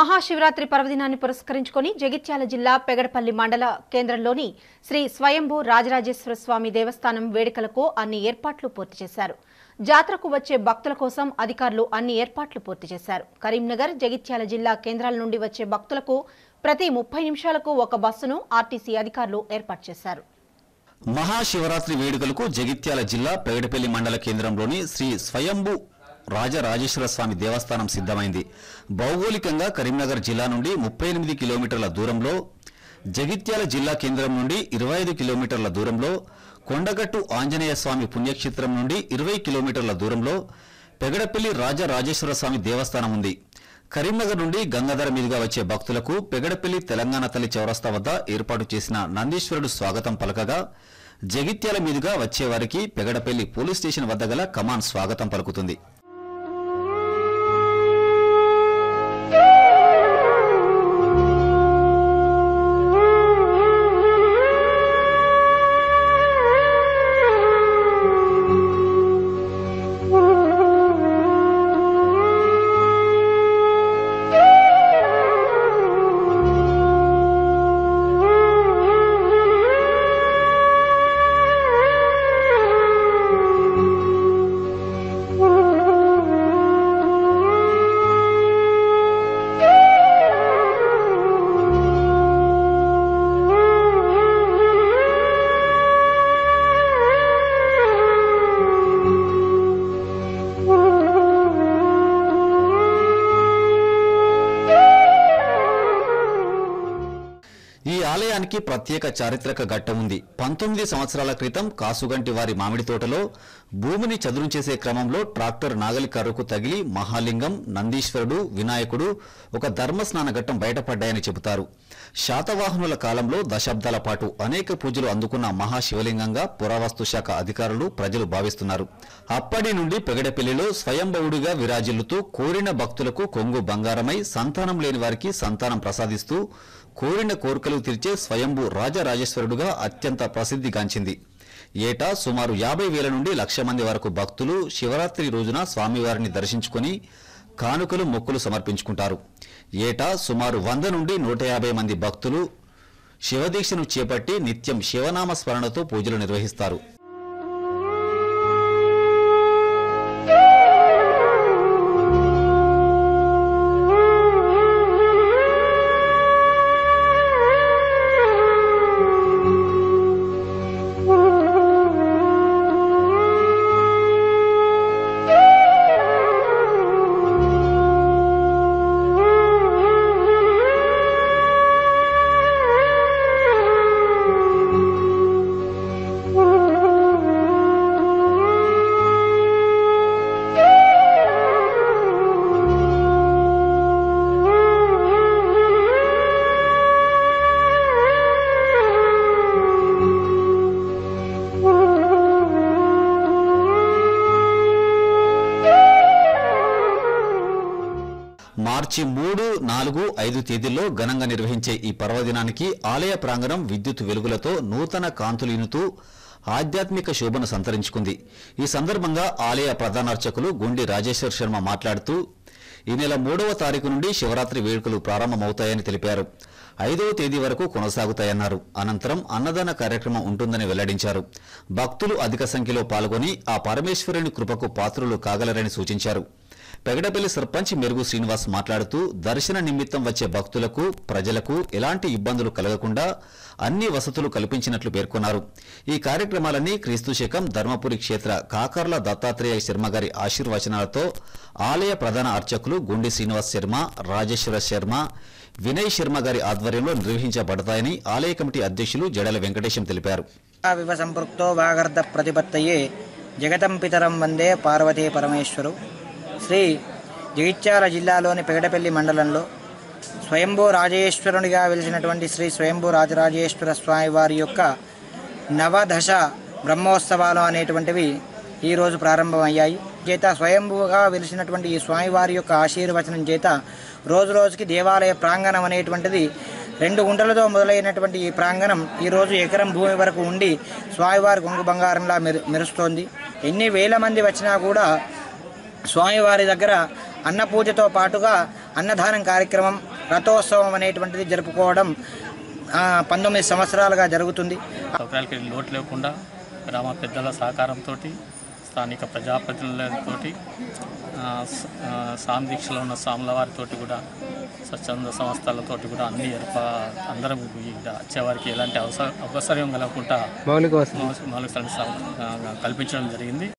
మహాశివరాత్రి పర్వదినాన్ని పురస్కరించుకొని జగిత్యాల జిల్లా పెగడపల్లి మండల కేంద్రంలోని శ్రీ స్వయంభూ రాజరాజేశ్వర స్వామి దేవస్థానం వేడుకలకు అన్ని ఏర్పాట్లు పూర్తి చేశారు. జాతరకు వచ్చే భక్తుల కోసం అధికారులు అన్ని ఏర్పాట్లు పూర్తి చేశారు. కరీంనగర్, జగిత్యాల జిల్లా కేంద్రాల నుండి వచ్చే భక్తులకు ప్రతి 30 నిమిషాలకు ఒక బస్సును ఆర్టీసీ అధికారులు ఏర్పాటు చేశారు. మహాశివరాత్రి వేడుకలకు జగిత్యాల జిల్లా పెగడపల్లి మండల కేంద్రంలోని శ్రీ స్వయంభూ రాజరాజేశ్వర స్వామి దేవస్థానం సిద్ధమైంది. భౌగోళికంగా కరీంనగర్ జిల్లా నుండి 38 కిలోమీటర్ల దూరంలో, జగిత్యాల జిల్లా కేంద్రం నుండి 25 కిలోమీటర్ల దూరంలో, కొండగట్టు ఆంజనేయ స్వామి పుణ్యక్షేత్రం నుండి 20 కిలోమీటర్ల దూరంలో పెగడపల్లి రాజరాజేశ్వర స్వామి దేవస్థానం ఉంది. కరీంనగర్ నుండి గంగాధర మీదుగా వచ్చే భక్తులకు పెగడపల్లి తెలంగాణ తల్లి చౌరస్తా వద్ద ఏర్పాటు చేసిన నందీశ్వరుడు స్వాగతం పలకగా, జగిత్యాల మీదుగా వచ్చే వారికి పెగడపల్లి పోలీస్ స్టేషన్ వద్ద గల కమాన్ స్వాగతం పలుకుతుంది. ఈ ఆలయానికి ప్రత్యేక చారిత్రక ఘట్టం ఉంది. 19 సంవత్సరాల క్రితం కాసుగంటి వారి మామిడి తోటలో భూమిని చదును చేసే క్రమంలో ట్రాక్టర్ నాగలి కర్రకు తగిలి మహాలింగం, నందీశ్వరుడు, వినాయకుడు ఒక ధర్మస్నాన ఘట్టం బయటపడ్డాయని చెబుతారు. శాతవాహనుల కాలంలో దశాబ్దాల పాటు అనేక పూజలు అందుకున్న మహాశివలింగంగా పురావస్తు శాఖ అధికారులు, ప్రజలు భావిస్తున్నారు. అప్పటి నుండి పెగడపల్లిలో స్వయంభవుడిగా విరాజిల్లుతూ కోరిన భక్తులకు కొంగు బంగారమై, సంతానం లేని వారికి సంతానం ప్రసాదిస్తూ కోరిన కోరికలు తీర్చే స్వయంభూ రాజరాజేశ్వరుడుగా అత్యంత ప్రసిద్ధిగాంచింది. ఏటా సుమారు 50,000 నుండి 1,00,000 మంది వరకు భక్తులు శివరాత్రి రోజున స్వామివారిని దర్శించుకుని కానుకలు, మొక్కులు సమర్పించుకుంటారు. ఏటా సుమారు 100 నుండి 150 మంది భక్తులు శివదీక్షను చేపట్టి నిత్యం శివనామ స్మరణతో పూజలు నిర్వహిస్తారు. మార్చి 3, 4, 5 తేదీల్లో ఘనంగా నిర్వహించే ఈ పర్వదినానికి ఆలయ ప్రాంగణం విద్యుత్ వెలుగులతో నూతన కాంతులీనుతూ ఆధ్యాత్మిక శోభను సంతరించుకుంది. ఈ సందర్భంగా ఆలయ ప్రధానార్చకులు గుండి రాజేశ్వర్ శర్మ మాట్లాడుతూ, ఈ నెల 3వ తారీఖు నుండి శివరాత్రి వేడుకలు ప్రారంభమవుతాయని తెలిపారు. 5వ తేదీ వరకు కొనసాగుతాయన్నారు. అనంతరం అన్నదాన కార్యక్రమం ఉంటుందని వెల్లడించారు. భక్తులు అధిక సంఖ్యలో పాల్గొని ఆ పరమేశ్వరుని కృపకు పాత్రులు కాగలరని సూచించారు. పెగడపల్లి సర్పంచ్ మెరుగు శ్రీనివాస్ మాట్లాడుతూ, దర్శన నిమిత్తం వచ్చే భక్తులకు, ప్రజలకు ఎలాంటి ఇబ్బందులు కలగకుండా అన్ని వసతులు కల్పించినట్లు పేర్కొన్నారు. ఈ కార్యక్రమాలన్నీ క్రీస్తు శకం ధర్మపురి క్షేత్ర కాకర్ల దత్తాత్రేయ శర్మ గారి ఆశీర్వచనాలతో ఆలయ ప్రధాన అర్చకులు గుండి శ్రీనివాస్ శర్మ, రాజేశ్వర శర్మ, వినయ్ శర్మ గారి ఆధ్వర్యంలో నిర్వహించబడతాయని ఆలయ కమిటీ అధ్యక్షులు జడల వెంకటేశం తెలిపారు. సంపృక్తో వాగర్ధ ప్రతిపత్తయే జగతం పితరం వందే పార్వతీ పరమేశ్వరు. శ్రీ జగిత్యాల జిల్లాలోని పెగడపల్లి మండలంలో స్వయంభూ రాజేశ్వరునిగా వెలిసినటువంటి శ్రీ స్వయంభూ రాజరాజేశ్వర స్వామి వారి యొక్క నవదశ బ్రహ్మోత్సవాలు అనేటువంటివి ఈరోజు ప్రారంభమయ్యాయి. చేత స్వయంభూగా వెలిసినటువంటి ఈ స్వామివారి యొక్క ఆశీర్వచనం చేత రోజు రోజుకి దేవాలయ ప్రాంగణం అనేటువంటిది 2 గుంటలతో మొదలైనటువంటి ఈ ప్రాంగణం ఈరోజు ఎకరం భూమి వరకు ఉండి స్వామివారి కొంగు బంగారంలా మెరుస్తోంది. ఎన్ని వేల మంది వచ్చినా కూడా స్వామివారి దగ్గర అన్న పూజతో పాటుగా అన్నదానం కార్యక్రమం రథోత్సవం అనేటువంటిది జరుపుకోవడం 19 సంవత్సరాలుగా జరుగుతుంది. సౌకర్యాలకి లోటు లేకుండా గ్రామ పెద్దల సహకారంతో, స్థానిక ప్రజాప్రతినిధులతో, సాందీక్షలో ఉన్న సాముల వారితో కూడా, స్వచ్ఛంద సంస్థలతోటి కూడా అన్ని అందరం వచ్చేవారికి ఎలాంటి అవసరం కలగకుండా మౌలిక కల్పించడం జరిగింది.